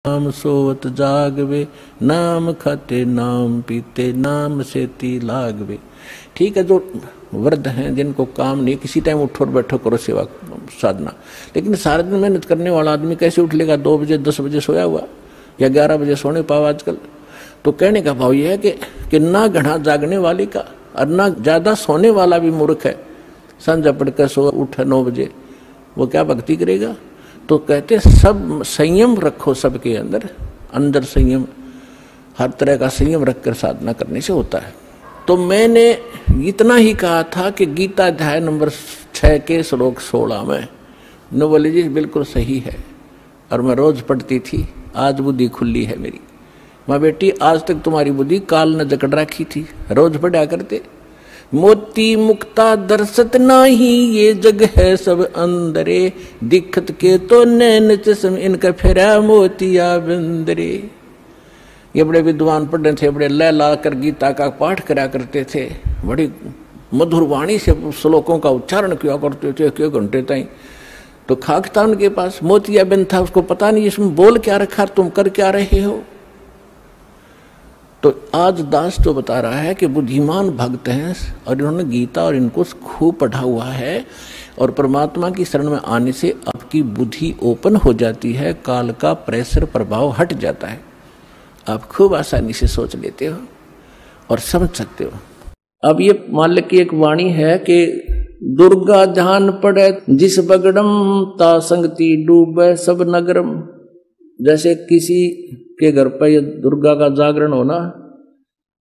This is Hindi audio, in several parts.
नाम सोवत जागवे, नाम खाते नाम पीते, नाम सेती लागवे। ठीक है, जो वृद्ध हैं जिनको काम नहीं, किसी टाइम उठो और बैठो करो सेवा साधना, लेकिन सारा दिन मेहनत करने वाला आदमी कैसे उठ लेगा? 2 बजे 10 बजे सोया हुआ या 11 बजे सोने पाओ आजकल। तो कहने का भाव यह है कि ना घना जागने वाले का और ना ज्यादा सोने वाला भी मूर्ख है। संध्या पढ़कर सो उठे 9 बजे, वो क्या भक्ति करेगा? तो कहते सब संयम रखो, सबके अंदर अंदर संयम, हर तरह का संयम रखकर साधना करने से होता है। तो मैंने इतना ही कहा था कि गीता अध्याय नंबर 6 के श्लोक 16 में न बोले जी बिल्कुल सही है, और मैं रोज पढ़ती थी। आज बुद्धि खुली है मेरी। माँ बेटी, आज तक तुम्हारी बुद्धि काल ने जकड़ रखी थी, रोज पढ़ा करते। मोती मुक्ता दर्शत नाही, ये जग है सब अंदरे, दिखत के तो नैन चश्म, इनका फेरा मोतिया बंदरे। ये बड़े विद्वान पढ़े थे, बड़े लय ला कर गीता का पाठ करा करते थे, बड़ी मधुर वाणी से श्लोकों का उच्चारण किया करते थे 1 घंटे तक। तो खाक था उनके पास, मोतिया बिंद था, उसको पता नहीं इसमें बोल क्या रखा, तुम कर क्या रहे हो। तो आज दास तो बता रहा है कि बुद्धिमान भक्त हैं और इन्होंने गीता और इनको खूब पढ़ा हुआ है, और परमात्मा की शरण में आने से आपकी बुद्धि ओपन हो जाती है, काल का प्रेशर प्रभाव हट जाता है, आप खूब आसानी से सोच लेते हो और समझ सकते हो। अब ये माल्य की एक वाणी है कि दुर्गा जहान पड़े जिस बगड़म, ता संगति डूबे सब नगरम। जैसे किसी के घर पर ये दुर्गा का जागरण होना,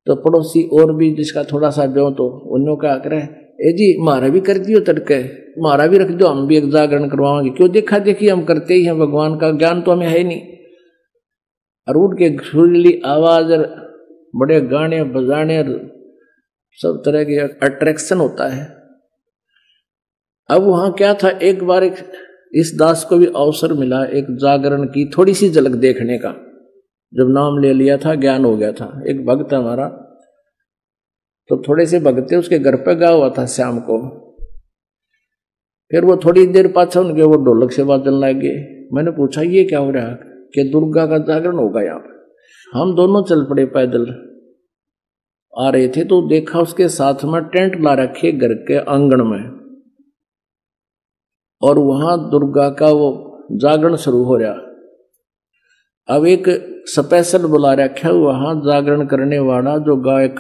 तो पड़ोसी और भी जिसका थोड़ा सा जो, तो उन्होंने क्या करे, ए जी मारा भी कर दियो तड़के, मारा भी रख दो, हम भी एक जागरण करवाएंगे। क्यों? देखा देखी हम करते ही हैं, भगवान का ज्ञान तो हमें है नहीं। और उठ के सुरीली आवाज, बड़े गाने बजाने, सब तरह के अट्रैक्शन होता है। अब वहां क्या था, एक बार इस दास को भी अवसर मिला एक जागरण की थोड़ी सी झलक देखने का। जब नाम ले लिया था, ज्ञान हो गया था। एक भक्त हमारा, तो थोड़े से भगते उसके घर पे गया हुआ था शाम को। फिर वो थोड़ी देर पाछा उनके वो ढोलक से बाजन लगे। मैंने पूछा ये क्या हो रहा है? कि दुर्गा का जागरण होगा यहाँ पर। हम दोनों चल पड़े, पैदल आ रहे थे, तो देखा उसके साथ में टेंट ला रखे घर के आंगन में, और वहां दुर्गा का वो जागरण शुरू हो रहा। अब एक स्पेशल बुला रखा वहां जागरण करने वाला जो गायक